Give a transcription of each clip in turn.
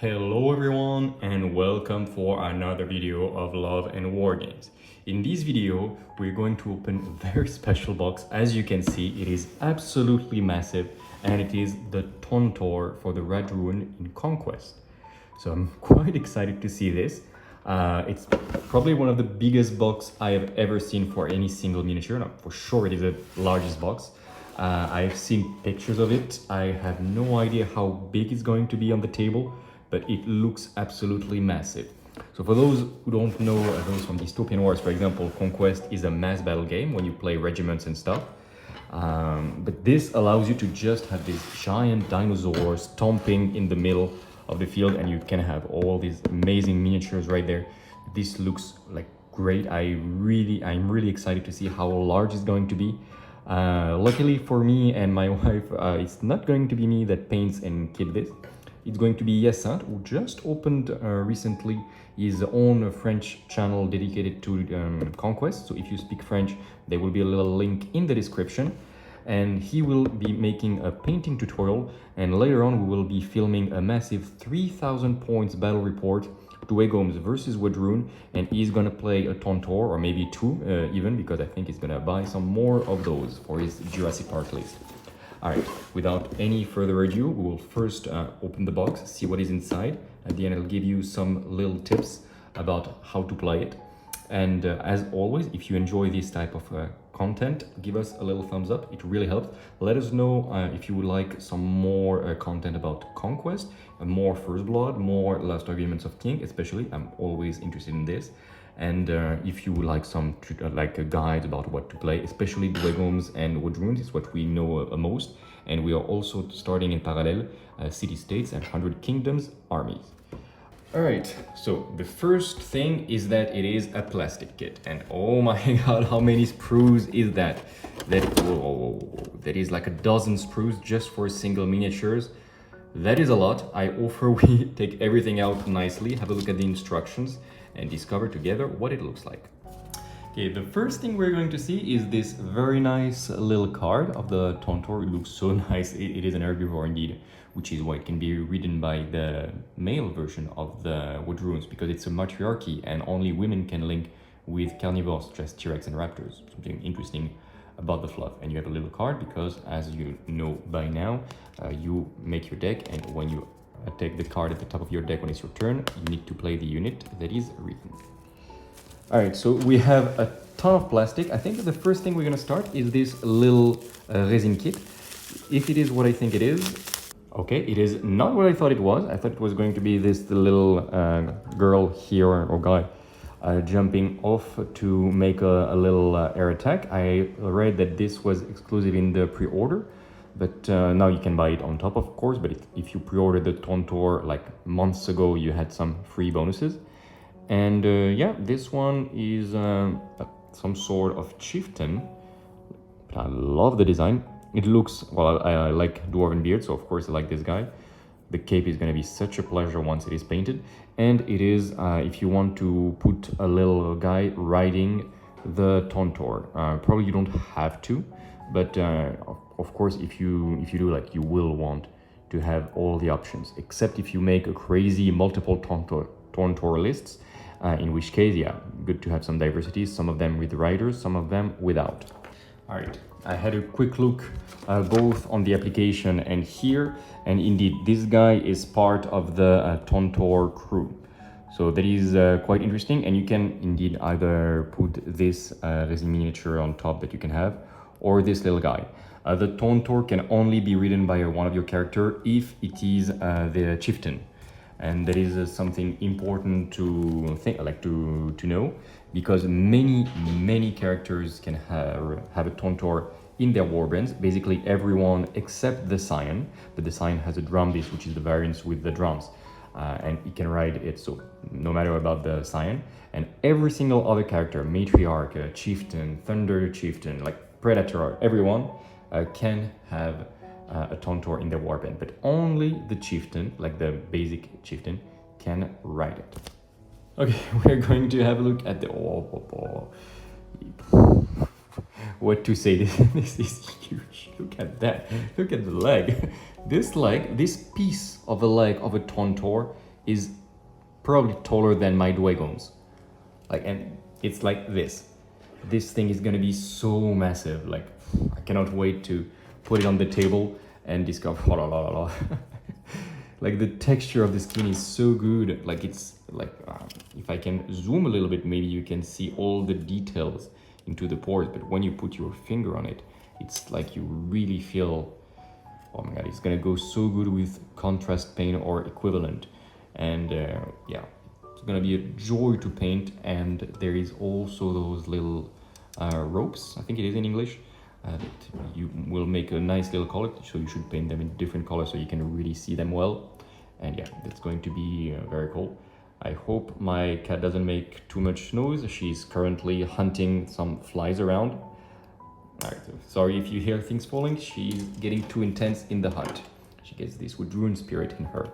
Hello everyone and welcome for another video of Love and Wargames. In this video, we're going to open a very special box. As you can see, it is absolutely massive and it is the Tontorr for the Red Rune in Conquest. So I'm quite excited to see this. It's probably one of the biggest box I have ever seen for any single miniature. No, for sure it is the largest box. I've seen pictures of it. I have no idea how big it's going to be on the table, but it looks absolutely massive. So for those who don't know, those from Dystopian Wars, for example, Conquest is a mass battle game when you play regiments and stuff. But this allows you to just have these giant dinosaurs stomping in the middle of the field, and you can have all these amazing miniatures right there. This looks like great. I'm really excited to see how large it's going to be. Luckily for me and my wife, it's not going to be me that paints and kit this. It's going to be Yessant, who just opened recently his own French channel dedicated to Conquest. So if you speak French, there will be a little link in the description. And he will be making a painting tutorial, and later on we will be filming a massive 3000 points battle report to Wargames versus Red Rune, and he's gonna play a Tontorr, or maybe two even, because I think he's gonna buy some more of those for his Jurassic Park list. Alright, without any further ado, we will first open the box, see what is inside. At the end I'll give you some little tips about how to play it. And as always, if you enjoy this type of content, give us a little thumbs up. It really helps. Let us know if you would like some more content about Conquest, more First Blood, more Last Arguments of King, especially. I'm always interested in this. And if you would like some like a guide about what to play, especially the Wargames and Red Rune is what we know most. And we are also starting in parallel city-states and 100 kingdoms armies. Alright, so the first thing is that it is a plastic kit, and oh my god, how many sprues is that? That is like a dozen sprues just for single miniatures. That is a lot. I offer we take everything out nicely, have a look at the instructions, and discover together what it looks like. Okay, the first thing we're going to see is this very nice little card of the Tontorr. It looks so nice. It is an herbivore indeed, which is why it can be ridden by the male version of the Red Runes, because it's a matriarchy and only women can link with carnivores such as T-Rex and raptors. Something interesting about the fluff. And you have a little card because, as you know by now, you make your deck, and when you take the card at the top of your deck when it's your turn, you need to play the unit that is written. Alright, so we have a ton of plastic. I think that the first thing we're gonna start is this little resin kit. If it is what I think it is, okay, it is not what I thought it was. I thought it was going to be this little girl here, or guy, jumping off to make a little air attack. I read that this was exclusive in the pre-order, but now you can buy it on top, of course. But if you pre-ordered the Tontorr like months ago, you had some free bonuses. And yeah, this one is some sort of chieftain. I love the design. It looks, well, I like Dwarven beard, so of course I like this guy. The cape is going to be such a pleasure once it is painted. And it is, if you want to put a little guy riding the Tontorr. Probably you don't have to, but of course if you do, like, you will want to have all the options, except if you make a crazy multiple Tontorr lists, in which case, yeah, good to have some diversity, some of them with riders, some of them without. All right, I had a quick look both on the application and here, and indeed this guy is part of the Tontorr crew. So that is quite interesting, and you can indeed either put this resin miniature on top that you can have, or this little guy. The Tontorr can only be ridden by one of your character if it is the chieftain. And that is something important to think, like to know, because many characters can have a Tontorr in their warbands. Basically everyone except the Scion, but the Scion has a drum beast, which is the variance with the drums, and it can ride it. So no matter about the Scion, and every single other character, matriarch, chieftain, thunder chieftain, like predator, everyone can have a Tontorr in their warband, but only the chieftain, like the basic chieftain, can ride it. Okay, we're going to have a look at the what to say. This is huge. Look at that. Look at the leg. This leg, this piece of the leg of a Tontorr is probably taller than my Dwagones. Like, and it's like this. This thing is gonna be so massive. Like, I cannot wait to put it on the table and discover. Oh, la, la, la, la. Like the texture of the skin is so good. Like it's like, if I can zoom a little bit, maybe you can see all the details into the pores. But when you put your finger on it, it's like you really feel, oh my God, it's gonna go so good with contrast paint or equivalent. And yeah, it's gonna be a joy to paint. And there is also those little ropes, I think it is in English, that you will make a nice little color. So you should paint them in different colors so you can really see them well. And yeah, that's going to be very cool. I hope my cat doesn't make too much noise. She's currently hunting some flies around. All right, sorry if you hear things falling. She's getting too intense in the hunt. She gets this Woodrune spirit in her.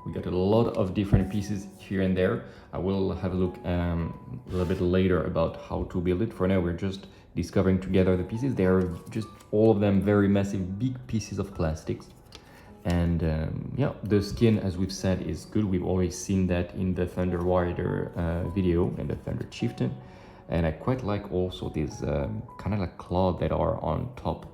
We got a lot of different pieces here and there. I will have a look a little bit later about how to build it. For now, we're just discovering together the pieces. They are just all of them very massive, big pieces of plastics. And yeah, the skin, as we've said, is good. We've always seen that in the Thunder Rider video and the Thunder Chieftain. And I quite like also these kind of like claws that are on top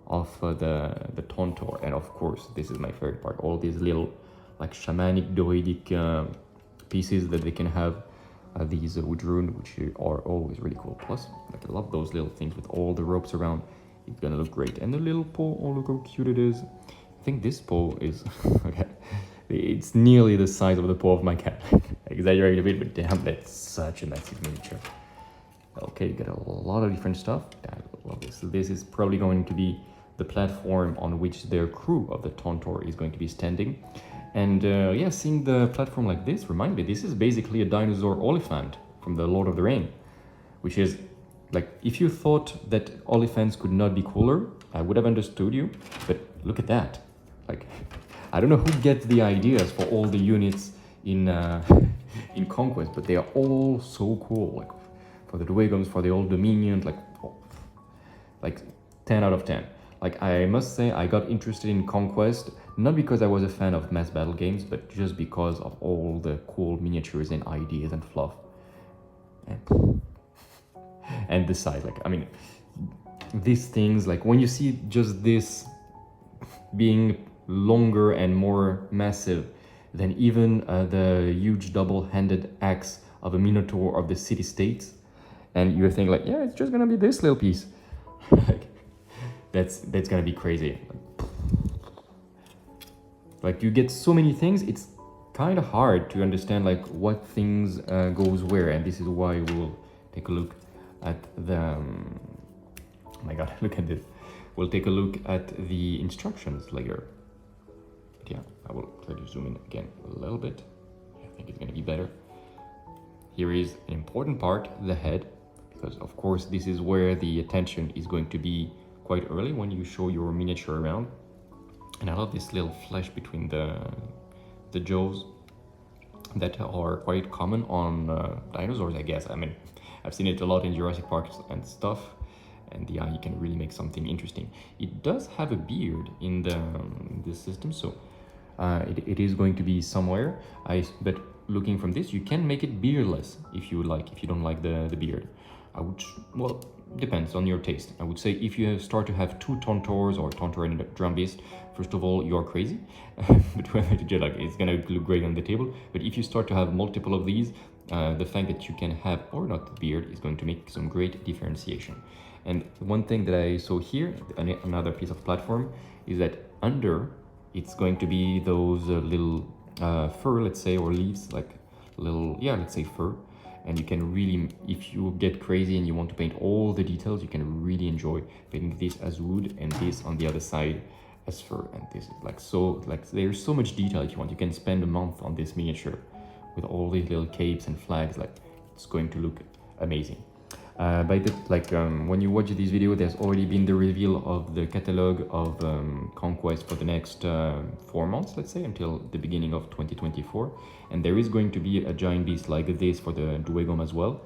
of the Tontorr. And of course, this is my favorite part, all these little like shamanic druidic pieces that they can have, these Woodrune, which are always really cool. Plus, like, I love those little things with all the ropes around. It's gonna look great. And the little paw, oh look how cute it is. I think this paw is, okay, it's nearly the size of the paw of my cat. I exaggerate a bit, but damn, that's such a massive miniature. Okay, you got a lot of different stuff. I love this. So this is probably going to be the platform on which their crew of the Tontorr is going to be standing. And yeah, seeing the platform like this remind me, this is basically a dinosaur Oliphant from the Lord of the Ring, which is like, if you thought that Oliphants could not be cooler, I would have understood you, but look at that. Like, I don't know who gets the ideas for all the units in in Conquest, but they are all so cool. Like for the Dwagomes, for the Old Dominion, like 10 out of 10. Like, I must say, I got interested in Conquest, not because I was a fan of mass battle games, but just because of all the cool miniatures and ideas and fluff. And the size, like, I mean, these things, like when you see just this being longer and more massive than even the huge double-handed axe of a Minotaur of the city-states, and you're thinking like, yeah, it's just gonna be this little piece. That's gonna be crazy. Like, you get so many things, it's kind of hard to understand like what things goes where, and this is why we'll take a look at the oh my god, look at this. We'll take a look at the instructions later. But yeah, I will try to zoom in again a little bit. I think it's gonna be better. Here is an important part, the head, because of course this is where the attention is going to be quite early when you show your miniature around. And I love this little flesh between the jaws that are quite common on dinosaurs, I guess. I mean, I've seen it a lot in Jurassic Park and stuff, and yeah, you can really make something interesting. It does have a beard in the system, so it is going to be somewhere. But looking from this, you can make it beardless if you like, if you don't like the beard. I would, well, depends on your taste. I would say if you start to have two Tontorrs or Tontorr and a Drumbeast, first of all, you're crazy. But like, it's gonna look great on the table. But if you start to have multiple of these, the fact that you can have or not the beard is going to make some great differentiation. And one thing that I saw here, another piece of platform, is that under it's going to be those little fur, let's say, or leaves, like little, yeah, let's say fur. And you can really, if you get crazy and you want to paint all the details, you can really enjoy painting this as wood and this on the other side as fur. And this is like, so, like, there's so much detail if you want. You can spend a month on this miniature with all these little capes and flags. Like, it's going to look amazing. When you watch this video, there's already been the reveal of the catalog of Conquest for the next 4 months, let's say, until the beginning of 2024. And there is going to be a giant beast like this for the Dwagome as well,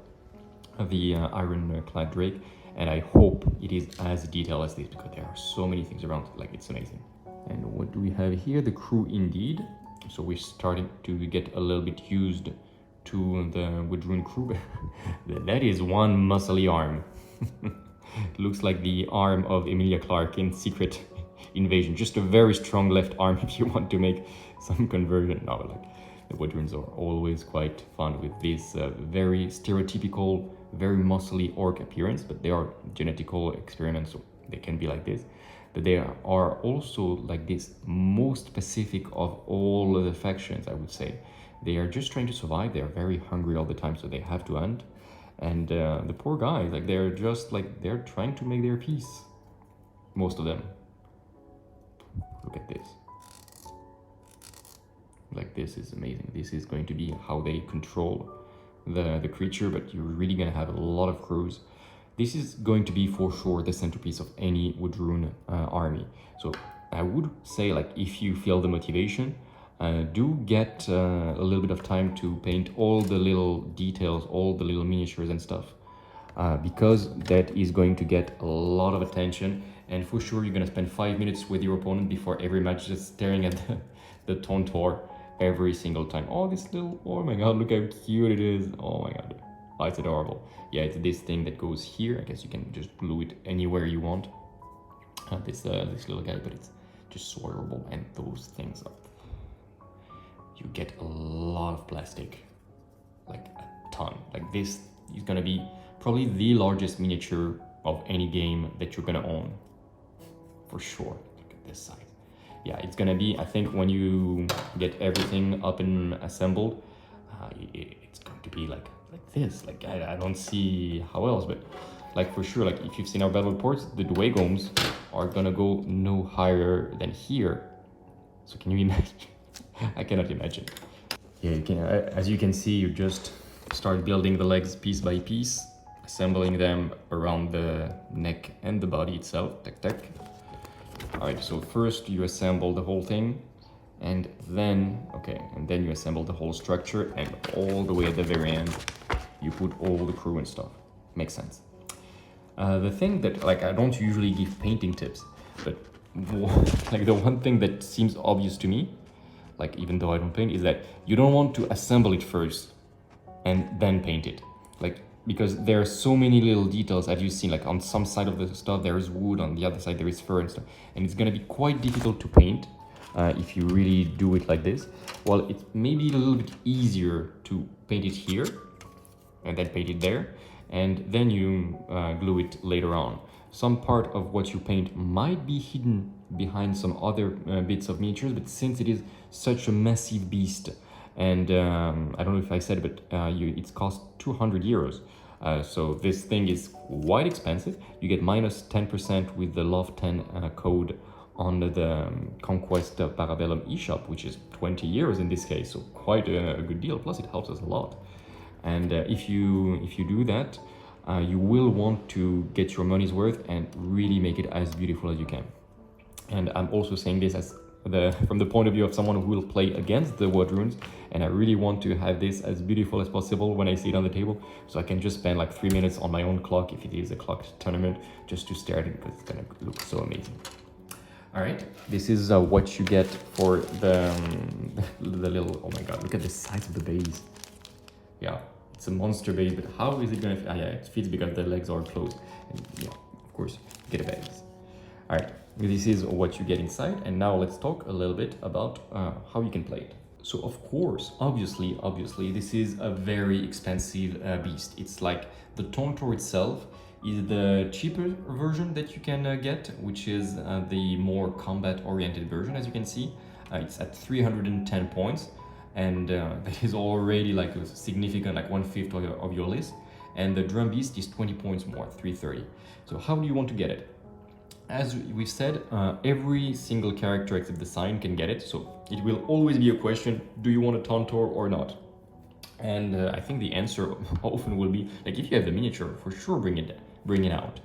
the iron-clad drake. And I hope it is as detailed as this, because there are so many things around, like, it's amazing. And what do we have here? The crew indeed. So we're starting to get a little bit used to the Woodrune crew. That is one muscly arm. Looks like the arm of Emilia Clarke in Secret Invasion. Just a very strong left arm if you want to make some conversion. No, like the Woodrunes are always quite fun with this very stereotypical, very muscly orc appearance, but they are genetical experiments, so they can be like this. But they are also like this most pacific of all of the factions, I would say. They are just trying to survive. They are very hungry all the time, so they have to hunt. And the poor guys, like they're just like, they're trying to make their peace. Most of them. Look at this. Like this is amazing. This is going to be how they control the creature, but you're really gonna have a lot of crews. This is going to be for sure the centerpiece of any Woodrune army. So I would say, like, if you feel the motivation, do get a little bit of time to paint all the little details, all the little miniatures and stuff, because that is going to get a lot of attention. And for sure, you're gonna spend 5 minutes with your opponent before every match, just staring at the Tontorr every single time. Oh, this little, oh my god, look how cute it is. Oh my god. Oh, it's adorable. Yeah, it's this thing that goes here. I guess you can just glue it anywhere you want. This little guy, but it's just so adorable. And those things are... You get a lot of plastic. Like a ton. Like this is gonna be probably the largest miniature of any game that you're gonna own. For sure. Look at this size. Yeah, it's gonna be, I think when you get everything up and assembled, it's going to be like this. Like I don't see how else, but like for sure, like if you've seen our battle reports, the Wargames are gonna go no higher than here. So can you imagine? I cannot imagine. Yeah, you can, as you can see, you just start building the legs piece by piece, assembling them around the neck and the body itself. Tac tac. All right, so first you assemble the whole thing, and then you assemble the whole structure, and all the way at the very end you put all the crew and stuff. Makes sense. The thing that, like, I don't usually give painting tips, but like the one thing that seems obvious to me, like even though I don't paint, is that you don't want to assemble it first and then paint it. Like, because there are so many little details, as you've seen, like on some side of the stuff there is wood, on the other side there is fur and stuff, and it's gonna be quite difficult to paint if you really do it like this. Well, it's maybe a little bit easier to paint it here and then paint it there, and then you glue it later on. Some part of what you paint might be hidden behind some other bits of miniatures, but since it is such a massive beast, and I don't know if I said, but it's cost 200 euros. So this thing is quite expensive. You get minus 10% with the Love 10 code on the Conquest Parabellum eShop, which is 20 euros in this case, so quite a good deal. Plus it helps us a lot. And if you do that, you will want to get your money's worth and really make it as beautiful as you can. And I'm also saying this as from the point of view of someone who will play against the Woodrunes, and I really want to have this as beautiful as possible when I see it on the table, so I can just spend like 3 minutes on my own clock, if it is a clocked tournament, just to stare at it, because it's gonna look so amazing. All right, this is what you get for the little, oh my god, look at the size of the base. Yeah, it's a monster base, but how is it gonna fit? Yeah, it fits because the legs are closed, and yeah, of course, get a base. All right, this is what you get inside, and now let's talk a little bit about how you can play it. So of course, obviously, this is a very expensive beast. It's like the Tontorr itself is the cheaper version that you can get, which is the more combat-oriented version, as you can see. It's at 310 points, and that is already like a significant, like 1/5 of your list. And the Drum Beast is 20 points more, 330. So how do you want to get it? As we've said, every single character except the sign can get it, so it will always be a question, do you want a Tontorr or not? And I think the answer often will be, like, if you have the miniature, for sure bring it out.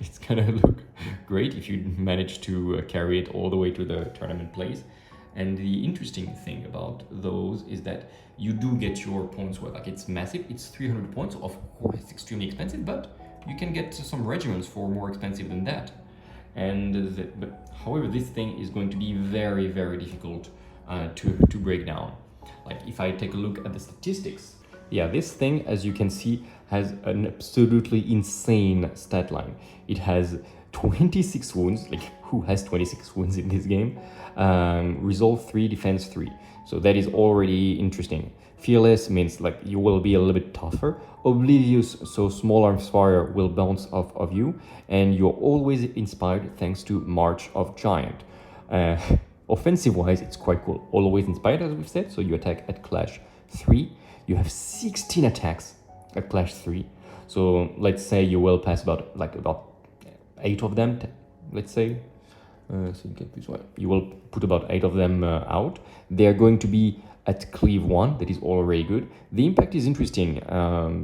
It's gonna look great if you manage to carry it all the way to the tournament place. And the interesting thing about those is that you do get your points worth. Like, it's massive, it's 300 points, so of course it's extremely expensive, but you can get some regiments for more expensive than that. And but however, this thing is going to be very, very difficult to break down. Like if I take a look at the statistics, yeah, this thing, as you can see, has an absolutely insane stat line. It has 26 wounds, like who has 26 wounds in this game? Resolve 3, defense 3. So that is already interesting. Fearless means like you will be a little bit tougher. Oblivious, so small arms fire will bounce off of you, and you're always inspired thanks to March of Giant. Offensive wise, it's quite cool. Always inspired, as we've said, so you attack at clash 3. You have 16 attacks at clash 3. So let's say you will pass about 8 of them, let's say. So you get this one. You will put about 8 of them out. They are going to be at cleave 1. That is already good. The impact is interesting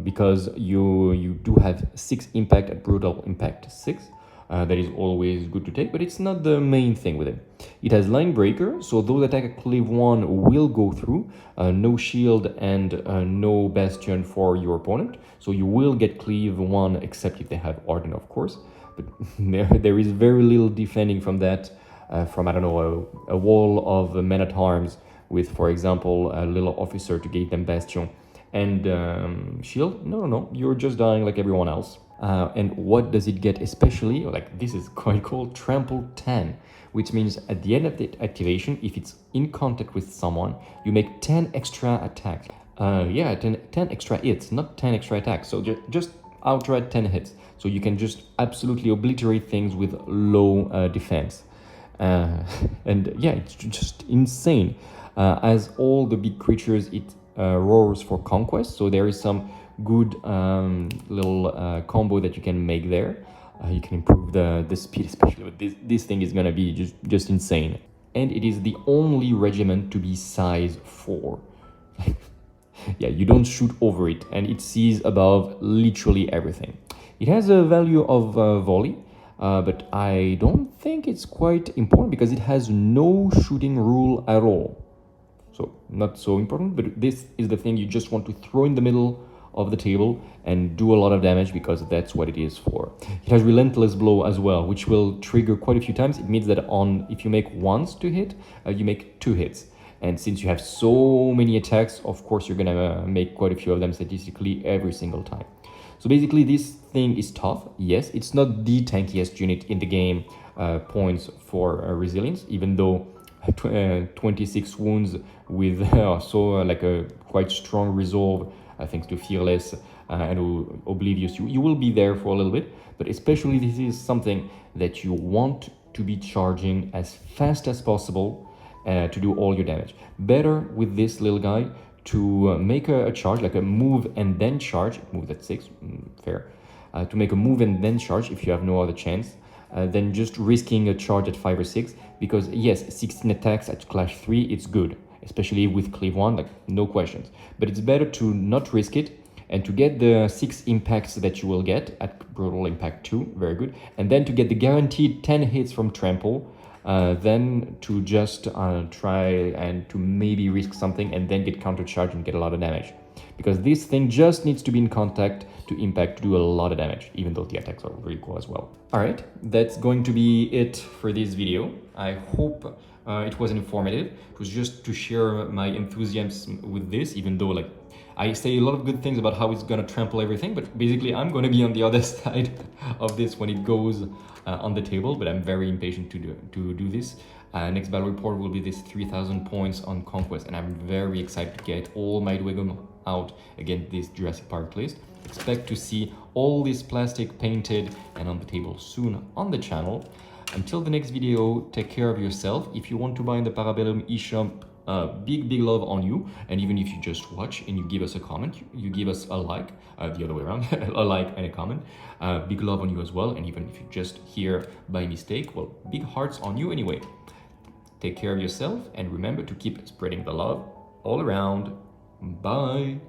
because you do have 6 impact at brutal impact 6. That is always good to take, but it's not the main thing with it. It has line breaker, so those attack at cleave 1 will go through. No shield and no bastion for your opponent, so you will get cleave 1 except if they have Arden, of course. But there is very little defending from that, from, I don't know, a wall of men-at-arms with, for example, a little officer to give them bastion and shield. No, you're just dying like everyone else. And what does it get especially? Like, this is quite cool, trample 10, which means at the end of the activation, if it's in contact with someone, you make 10 extra attacks. 10 extra hits, not 10 extra attacks. So just outright 10 hits. So you can just absolutely obliterate things with low defense. And yeah, it's just insane. As all the big creatures, it roars for Conquest. So there is some good little combo that you can make there. You can improve the speed, especially with this thing is gonna be just insane. And it is the only regiment to be size 4. Yeah, you don't shoot over it, and it sees above literally everything. It has a value of volley, but I don't think it's quite important because it has no shooting rule at all. So not so important, but this is the thing you just want to throw in the middle of the table and do a lot of damage because that's what it is for. It has relentless blow as well, which will trigger quite a few times. It means that if you make once to hit, you make 2 hits. And since you have so many attacks, of course, you're gonna make quite a few of them statistically every single time. So basically, this thing is tough. Yes, it's not the tankiest unit in the game, points for resilience, even though 26 wounds with like a quite strong resolve, thanks to Fearless and Oblivious. You will be there for a little bit, but especially this is something that you want to be charging as fast as possible to do all your damage. Better with this little guy to make a charge, like a move and then charge, move at 6, fair, to make a move and then charge if you have no other chance, than just risking a charge at 5 or 6, because yes, 16 attacks at clash 3, it's good, especially with cleave 1, like no questions. But it's better to not risk it and to get the 6 impacts that you will get at brutal impact 2, very good, and then to get the guaranteed 10 hits from trample, then to just try and to maybe risk something and then get counter charge and get a lot of damage. Because this thing just needs to be in contact to impact to do a lot of damage, even though the attacks are really cool as well. Alright, that's going to be it for this video. I hope it was informative. It was just to share my enthusiasm with this, even though like I say a lot of good things about how it's gonna trample everything, but basically I'm gonna be on the other side of this when it goes on the table, but I'm very impatient to do this. Next battle report will be this 3000 points on Conquest, and I'm very excited to get all my Wargame out against this Jurassic Park list. Expect to see all this plastic painted and on the table soon on the channel. Until the next video, take care of yourself. If you want to buy in the Parabellum eShop, big love on you. And even if you just watch and you give us a comment, you give us a like, the other way around, a like and a comment, big love on you as well. And even if you just hear by mistake, well, big hearts on you anyway. Take care of yourself and remember to keep spreading the love all around. Bye.